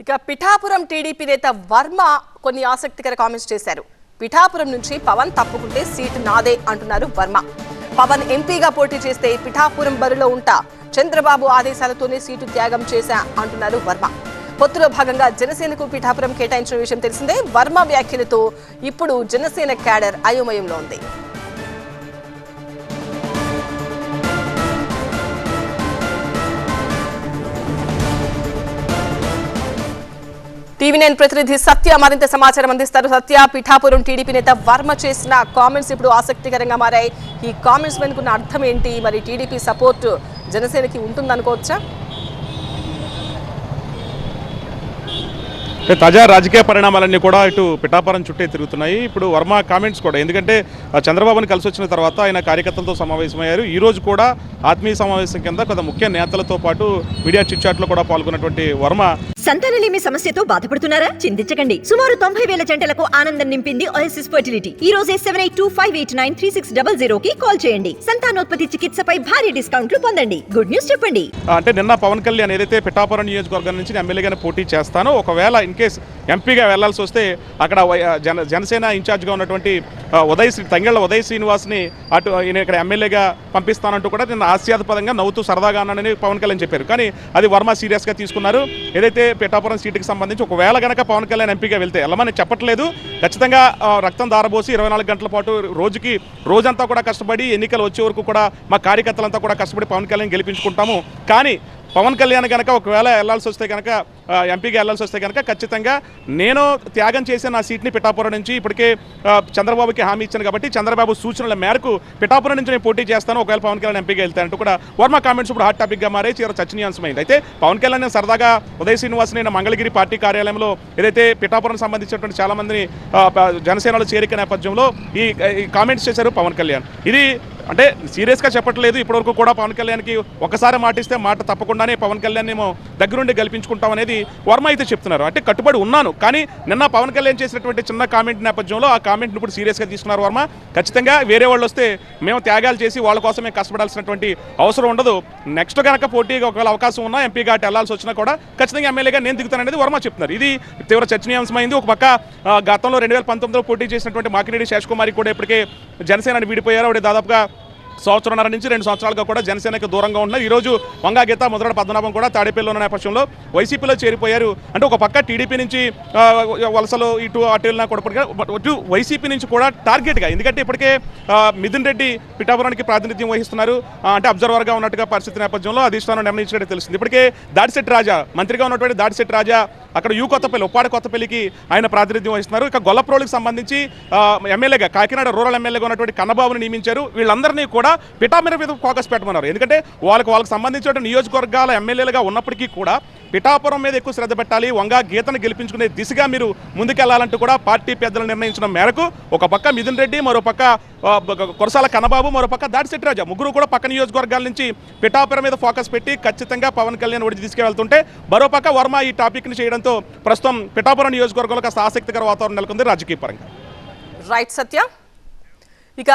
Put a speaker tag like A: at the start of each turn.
A: ఇక పిఠాపురం టీడీపీ నేత వర్మ కొన్ని ఆసక్తికర కామెంట్స్ చేశారు. పిఠాపురం నుంచి పవన్ తప్పుకుంటే సీటు నాదే అంటున్నారు వర్మ. పవన్ ఎంపీగా పోటీ చేస్తే పిఠాపురం బరిలో ఉంటా, చంద్రబాబు ఆదేశాలతోనే సీటు త్యాగం చేశా అంటున్నారు వర్మ. పొత్తులో భాగంగా జనసేనకు పిఠాపురం కేటాయించిన విషయం తెలిసిందే. వర్మ వ్యాఖ్యలతో ఇప్పుడు జనసేన క్యాడర్ అయోమయంలో ఉంది. టీవీ9 ప్రతినిధి సత్య మరింత సమాచారం అందిస్తారు. సత్య, పిఠాపురం టీడీపీ నేత వర్మ చేసిన కామెంట్స్ ఇప్పుడు ఆసక్తికరంగా మారాయి. ఈ కామెంట్స్ వెనుకున్న అర్థం ఏంటి? మరి టీడీపీ సపోర్ట్ జనసేనకి ఉంటుందనుకోవచ్చా?
B: తాజా రాజకీయ పరిణామాలన్నీ కూడా ఇటు పిఠాపురం చుట్టే తిరుగుతున్నాయి. ఇప్పుడు వర్మ కామెంట్స్ కూడా, ఎందుకంటే చంద్రబాబుని కలిసి వచ్చిన తర్వాత ఆయన కార్యకర్తలతో సమావేశమయ్యారు. ఈ రోజు కూడా ఆత్మీయ సమావేశం కింద కొంత ముఖ్య నేతలతో పాటు మీడియా చిట్ చాట్లో కూడా పాల్గొన్నటువంటి వర్మ,
C: సంతానలేమి సమస్యతో బాధపడుతున్నారా? చింతించకండి. సుమారు 90,000 జంటలకు ఆనందం నింపింది ఓఎస్ఎస్ ఫర్టిలిటీ. ఈ రోజే 7825893600 కి కాల్ చేయండి. సంతానోత్పత్తి చికిత్సపై భారీ డిస్కౌంట్లు పొందండి. గుడ్ న్యూస్ చెప్పండి.
B: అంటే నిన్న పవన్ కళ్యాణ్ ఏదైతే పిఠాపురం నియోజకవర్గం నుంచి ఎమ్మెల్యేగానే పోటీ చేస్తానో, ఒకవేళ ఇన్ కేస్ ఎంపీగా వెళ్లాల్సి వస్తే అక్కడ జనసేన ఇన్ఛార్జ్గా ఉన్నటువంటి తంగెళ్ల ఉదయ్ శ్రీనివాస్ని అటు ఈయన ఇక్కడ ఎమ్మెల్యేగా పంపిస్తానంటూ కూడా నిన్న హాస్యాస్పదంగా నవ్వుతూ సరదాగా అన్నానని పవన్ కళ్యాణ్ చెప్పారు. కానీ అది వర్మ సీరియస్గా తీసుకున్నారు. ఏదైతే పిఠాపురం సీటుకి సంబంధించి ఒకవేళ గనక పవన్ కళ్యాణ్ ఎంపీగా వెళ్తే వెళ్ళమని చెప్పట్లేదు, ఖచ్చితంగా రక్తం దారబోసి 24 గంటల పాటు రోజంతా కూడా కష్టపడి ఎన్నికలు వచ్చే వరకు కూడా మా కార్యకర్తలంతా కూడా కష్టపడి పవన్ కళ్యాణ్ గెలిపించుకుంటాము. కానీ పవన్ కళ్యాణ్ కనుక ఒకవేళ వెళ్లాల్సి వస్తే కనుక ఎంపీగా వెళ్లాల్సి వస్తే కనుక ఖచ్చితంగా నేను త్యాగం చేసే నా సీట్ని పిఠాపురం నుంచి ఇప్పటికే చంద్రబాబుకి హామీ ఇచ్చాను కాబట్టి చంద్రబాబు సూచనల మేరకు పిఠాపురం నుంచి నేను పోటీ చేస్తాను ఒకవేళ పవన్ కళ్యాణ్ ఎంపీగా వెళ్తానంటూ కూడా వర్మ కామెంట్స్ ఇప్పుడు హాట్ టాపిక్గా మారే చర్చనీయాంశమైంది. అయితే పవన్ కళ్యాణ్ సరదాగా ఉదయ్ శ్రీనివాస్ నేను మంగళగిరి పార్టీ కార్యాలయంలో ఏదైతే పిఠాపురం సంబంధించినటువంటి చాలా మందిని జనసేనలో చేరిక నేపథ్యంలో ఈ కామెంట్స్ చేశారు పవన్ కళ్యాణ్. ఇది అంటే సీరియస్గా చెప్పట్లేదు. ఇప్పటివరకు కూడా పవన్ కళ్యాణ్కి ఒకసారి మాటిస్తే మాట తప్పకుండానే పవన్ కళ్యాణ్ ఏమో దగ్గరుండి గెలిపించుకుంటాం అనేది వర్మ అయితే చెప్తున్నారు. అంటే కట్టుబడి ఉన్నాను, కానీ నిన్న పవన్ కళ్యాణ్ చేసినటువంటి చిన్న కామెంట్ నేపథ్యంలో ఆ కామెంట్ని ఇప్పుడు సీరియస్గా తీసుకున్నారు వర్మ. ఖచ్చితంగా వేరే వాళ్ళు వస్తే మేము త్యాగాలు చేసి వాళ్ళ కోసమే కష్టపడాల్సినటువంటి అవసరం ఉండదు. నెక్స్ట్ కనుక పోటీగా ఒకవేళ అవకాశం ఉన్నా ఎంపీగా వెళ్లాల్సి వచ్చినా కూడా ఖచ్చితంగా ఎమ్మెల్యేగా నేను దిగుతాననేది వర్మ చెప్తున్నారు. ఇది తీవ్ర చర్చనీయాంశమైంది. ఒక పక్క గతంలో 2019లో పోటీ చేసినటువంటి మాకినేడి శేషకుమారి కూడా ఇప్పటికే జనసేనని విడిపోయారు. ఆవిడ దాదాపుగా సంవత్సరంన్నర నుంచి 2 సంవత్సరాలుగా కూడా జనసేనకు దూరంగా ఉన్నారు. ఈరోజు వంగా గీత మొదటి పద్మనాభం కూడా తాడేపల్లిలో ఉన్న నేపథ్యంలో వైసీపీలో చేరిపోయారు. అంటే ఒక పక్క టీడీపీ నుంచి వలసలు ఇటు అటు వెళ్ళినా కూడా ఇటు వైసీపీ నుంచి కూడా టార్గెట్గా, ఎందుకంటే ఇప్పటికే మిథున్ రెడ్డి పిఠాపురానికి ప్రాతినిధ్యం వహిస్తున్నారు. అంటే అబ్జర్వర్గా ఉన్నట్టుగా పరిస్థితి నేపథ్యంలో అధిష్టానం నిర్ణయించినట్టు తెలిసింది. ఇప్పటికే దాడిశెట్టి రాజా, మంత్రిగా ఉన్నటువంటి దాడిశెట్టి రాజా అక్కడ కొత్తపల్లి, ఉప్పాడ కొత్తపల్లికి ఆయన ప్రాతినిధ్యం వహిస్తున్నారు. ఇక గొల్లప్రోలుకి సంబంధించి ఎమ్మెల్యేగా కాకినాడ రూరల్ ఎమ్మెల్యేగా ఉన్నటువంటి కన్నబాబుని నియమించారు. వీళ్ళందరినీ కూడా పిఠాపురం మీద ఫోకస్ పెట్టమన్నారు. ఎందుకంటే వాళ్ళకి సంబంధించిన నియోజకవర్గాల ఎమ్మెల్యేలుగా ఉన్నప్పటికీ కూడా పిఠాపురం మీద ఎక్కువ శ్రద్ధ పెట్టాలి, వంగా గీతను గెలిపించుకునే దిశగా మీరు ముందుకెళ్లాలంటూ కూడా పార్టీ పెద్దలు నిర్ణయించిన మేరకు ఒక పక్క మిథున్ రెడ్డి, మరో పక్క కురసాల కన్నబాబు, మరో పక్క దాడిశెట్టి రాజా ముగ్గురు కూడా పక్క నియోజకవర్గాల నుంచి పిఠాపురం మీద ఫోకస్ పెట్టి ఖచ్చితంగా పవన్ కళ్యాణ్ ఒడిచి తీసుకెళ్తుంటే, మరో పక్క వర్మ ఈ టాపిక్ని చేయడంతో ప్రస్తుతం పిఠాపురం నియోజకవర్గంలో కాస్త ఆసక్తికర వాతావరణం నెలకొంది రాజకీయ పరంగా.
A: రైట్ సత్య. ఇక